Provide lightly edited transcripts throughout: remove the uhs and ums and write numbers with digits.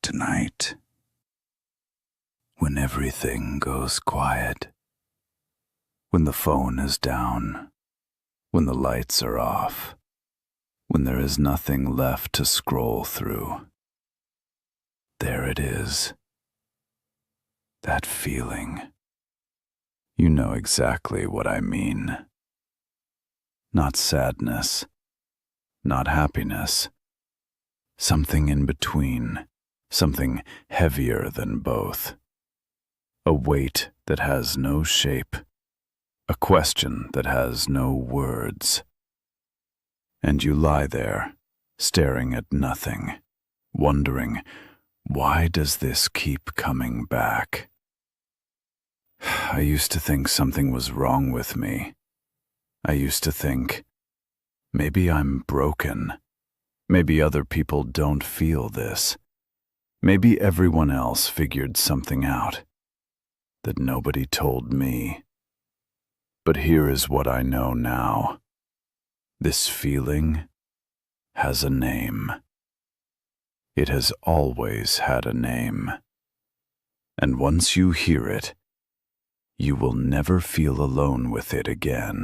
tonight. When everything goes quiet. When the phone is down. When the lights are off. When there is nothing left to scroll through. There it is. That feeling. You know exactly what I mean. Not sadness. Not happiness. Something in between. Something heavier than both. A weight that has no shape. A question that has no words. And you lie there, staring at nothing, wondering, why does this keep coming back? I used to think something was wrong with me. I used to think, maybe I'm broken. Maybe other people don't feel this. Maybe everyone else figured something out that nobody told me. But here is what I know now. This feeling has a name. It has always had a name. And once you hear it, you will never feel alone with it again.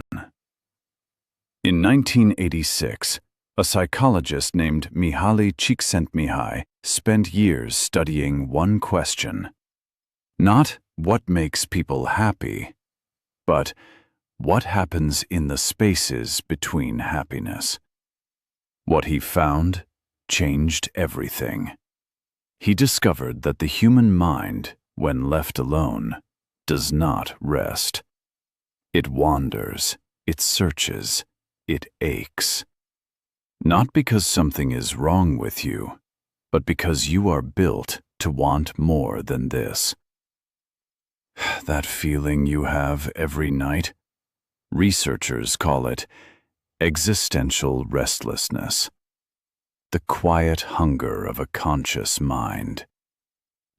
In 1986, a psychologist named Mihaly Csikszentmihalyi spent years studying one question. Not what makes people happy, but what happens in the spaces between happiness. What he found changed everything. He discovered that the human mind, when left alone, does not rest. It wanders, it searches, it aches. Not because something is wrong with you, but because you are built to want more than this. That feeling you have every night, researchers call it existential restlessness. The quiet hunger of a conscious mind.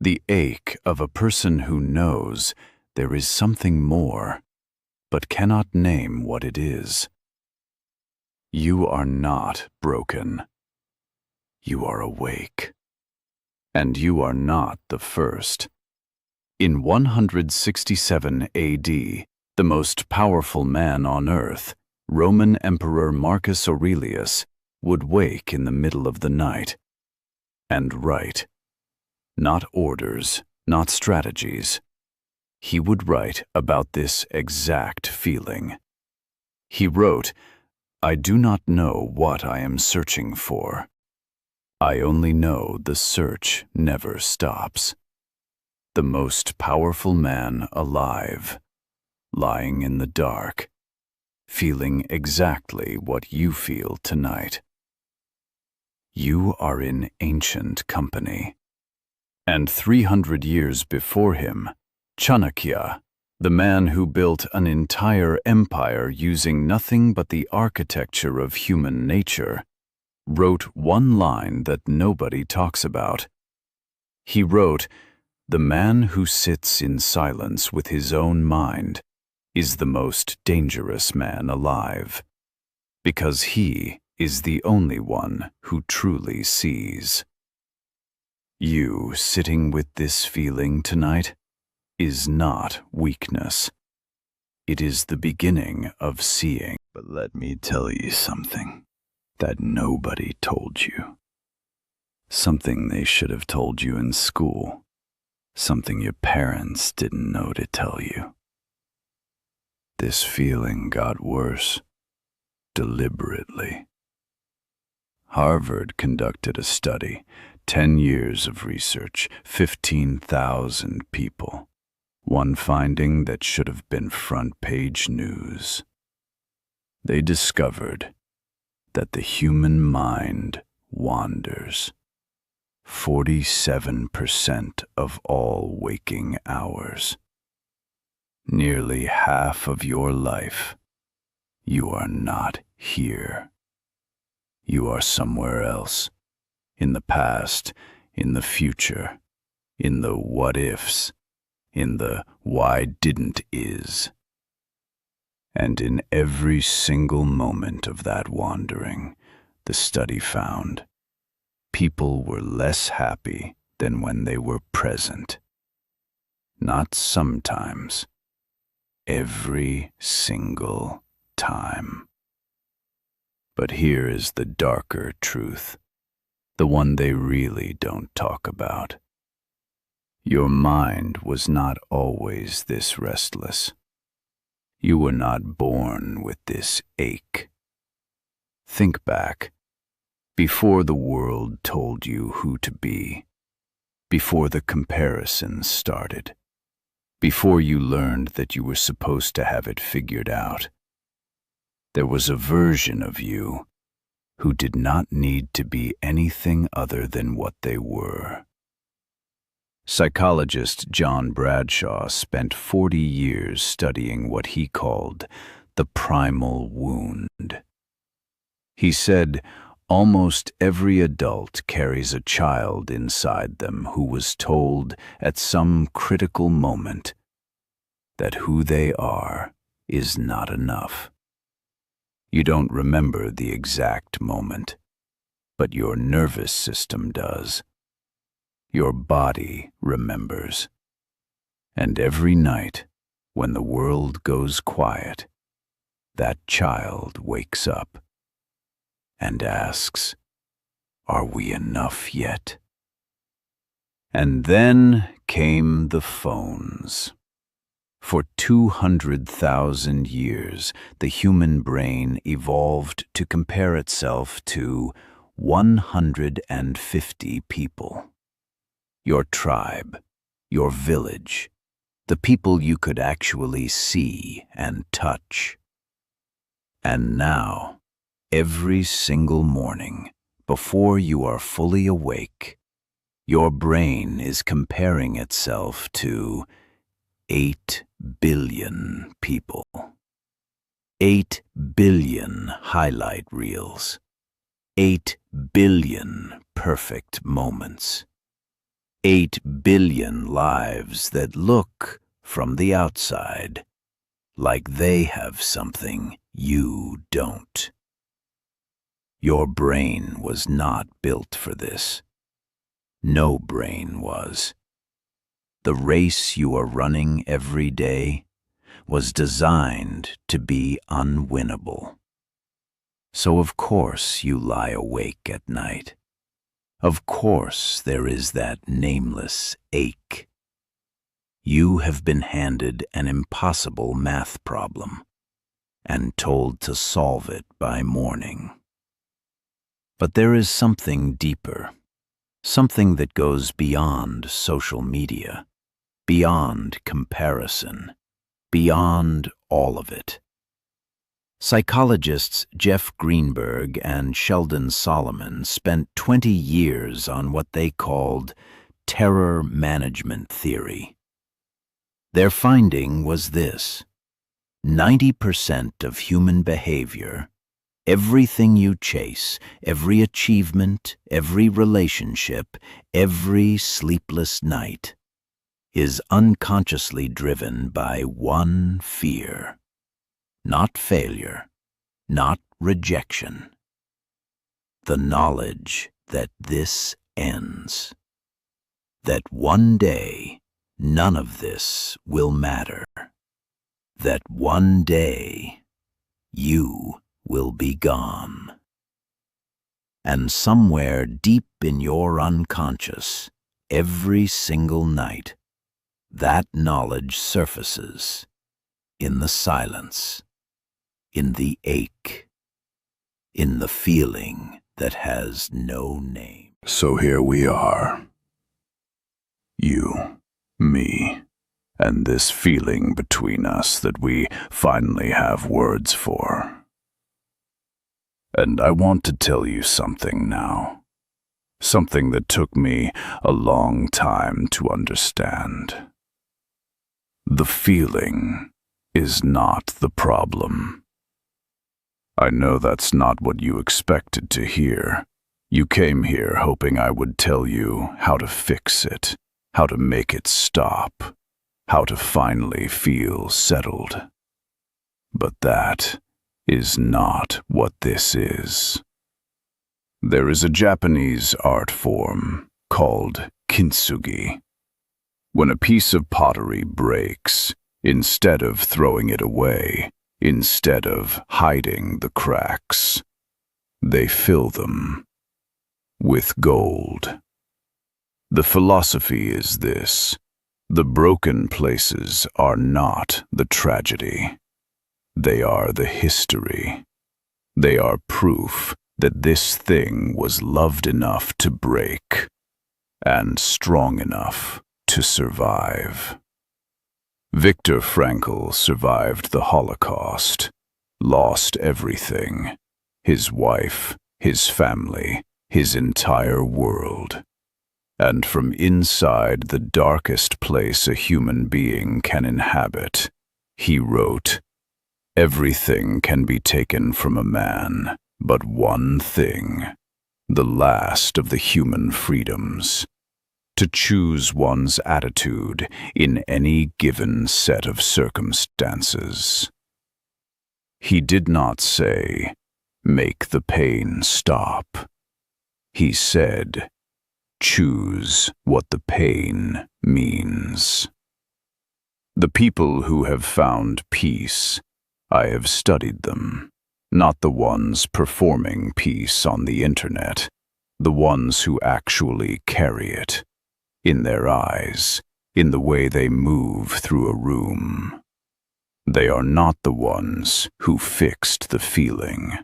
The ache of a person who knows there is something more, but cannot name what it is. You are not broken. You are awake. And you are not the first. In 167 AD, the most powerful man on earth, Roman Emperor Marcus Aurelius, would wake in the middle of the night and write. Not orders, not strategies. He would write about this exact feeling. He wrote, "I do not know what I am searching for. I only know the search never stops." The most powerful man alive, lying in the dark, feeling exactly what you feel tonight. You are in ancient company. And 300 years before him, Chanakya, the man who built an entire empire using nothing but the architecture of human nature, wrote one line that nobody talks about. He wrote, "The man who sits in silence with his own mind is the most dangerous man alive, because he is the only one who truly sees." You sitting with this feeling tonight is not weakness. It is the beginning of seeing. But let me tell you something that nobody told you. Something they should have told you in school. Something your parents didn't know to tell you. This feeling got worse, deliberately. Harvard conducted a study, 10 years of research, 15,000 people. One finding that should have been front-page news. They discovered that the human mind wanders. 47% of all waking hours. Nearly half of your life, you are not here. You are somewhere else, in the past, in the future, in the what-ifs, in the why didn't is. And in every single moment of that wandering, the study found, people were less happy than when they were present. Not sometimes. Every single time. But here is the darker truth, the one they really don't talk about. Your mind was not always this restless. You were not born with this ache. Think back, before the world told you who to be, before the comparisons started, before you learned that you were supposed to have it figured out. There was a version of you who did not need to be anything other than what they were. Psychologist John Bradshaw spent 40 years studying what he called the primal wound. He said, almost every adult carries a child inside them who was told at some critical moment that who they are is not enough. You don't remember the exact moment, but your nervous system does. Your body remembers. And every night, when the world goes quiet, that child wakes up and asks, "Are we enough yet?" And then came the phones. For 200,000 years, the human brain evolved to compare itself to 150 people. Your tribe, your village, the people you could actually see and touch. And now, every single morning, before you are fully awake, your brain is comparing itself to 8 billion people. 8 billion highlight reels. 8 billion perfect moments. 8 billion lives that look, from the outside, like they have something you don't. Your brain was not built for this. No brain was. The race you are running every day was designed to be unwinnable. So of course you lie awake at night. Of course there is that nameless ache. You have been handed an impossible math problem and told to solve it by morning. But there is something deeper, something that goes beyond social media, beyond comparison, beyond all of it. Psychologists Jeff Greenberg and Sheldon Solomon spent 20 years on what they called terror management theory. Their finding was this: 90% of human behavior, everything you chase, every achievement, every relationship, every sleepless night, is unconsciously driven by one fear. Not failure, not rejection. The knowledge that this ends. That one day none of this will matter. That one day you will be gone. And somewhere deep in your unconscious, every single night, that knowledge surfaces in the silence, in the ache, in the feeling that has no name. So here we are. You, me, and this feeling between us that we finally have words for. And I want to tell you something now. Something that took me a long time to understand. The feeling is not the problem. I know that's not what you expected to hear. You came here hoping I would tell you how to fix it, how to make it stop, how to finally feel settled. But that is not what this is. There is a Japanese art form called kintsugi. When a piece of pottery breaks, instead of throwing it away, instead of hiding the cracks, they fill them with gold. The philosophy is this: the broken places are not the tragedy. They are the history. They are proof that this thing was loved enough to break and strong enough to survive. Viktor Frankl survived the Holocaust, lost everything: his wife, his family, his entire world. And from inside the darkest place a human being can inhabit, he wrote, "Everything can be taken from a man, but one thing, the last of the human freedoms: to choose one's attitude in any given set of circumstances." He did not say, "Make the pain stop." He said, "Choose what the pain means." The people who have found peace, I have studied them, not the ones performing peace on the internet, the ones who actually carry it, in their eyes, in the way they move through a room. They are not the ones who fixed the feeling.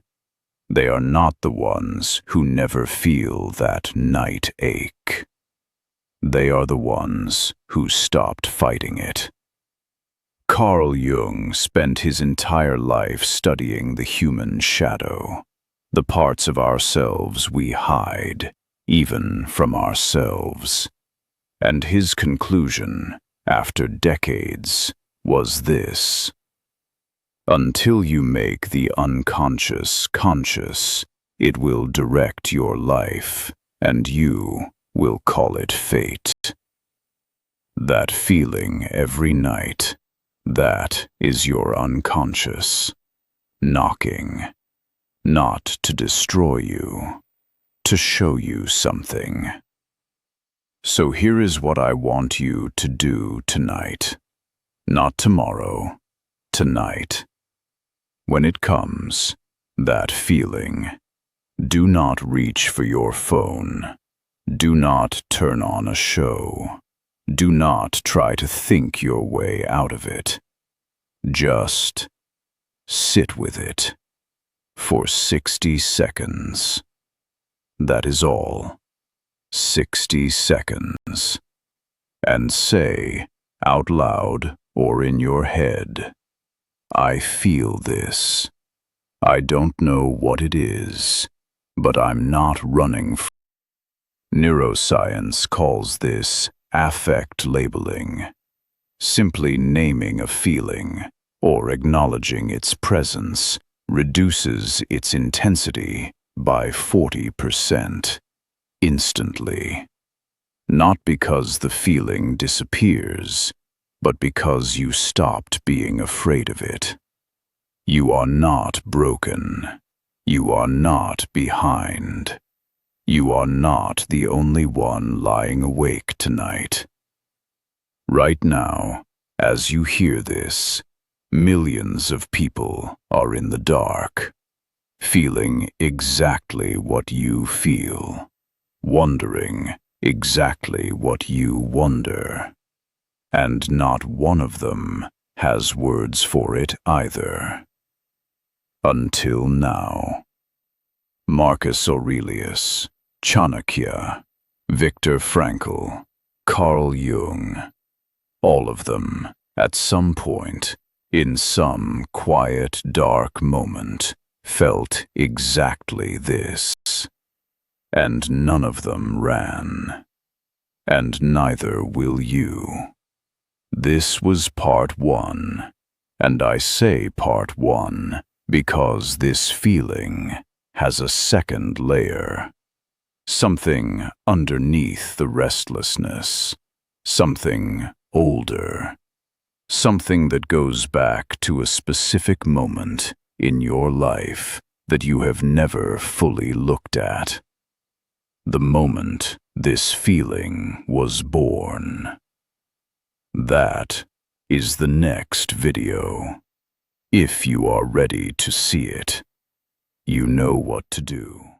They are not the ones who never feel that night ache. They are the ones who stopped fighting it. Carl Jung spent his entire life studying the human shadow, the parts of ourselves we hide, even from ourselves. And his conclusion, after decades, was this: until you make the unconscious conscious, it will direct your life, and you will call it fate. That feeling every night, that is your unconscious, knocking, not to destroy you, to show you something. So here is what I want you to do tonight. Not tomorrow, tonight. When it comes, that feeling, do not reach for your phone. Do not turn on a show. Do not try to think your way out of it. Just sit with it for 60 seconds. That is all. 60 seconds. And say, out loud or in your head, "I feel this. I don't know what it is, but I'm not running from." Neuroscience calls this affect labeling, simply naming a feeling or acknowledging its presence reduces its intensity by 40%, instantly. Not because the feeling disappears, but because you stopped being afraid of it. You are not broken. You are not behind. You are not the only one lying awake tonight. Right now, as you hear this, millions of people are in the dark, feeling exactly what you feel, wondering exactly what you wonder. And not one of them has words for it either. Until now. Marcus Aurelius, Chanakya, Viktor Frankl, Carl Jung, all of them, at some point, in some quiet, dark moment, felt exactly this. And none of them ran. And neither will you. This was part one, and I say part one because this feeling has a second layer, something underneath the restlessness, something older, something that goes back to a specific moment in your life that you have never fully looked at. the moment this feeling was born. That is the next video. If you are ready to see it, you know what to do.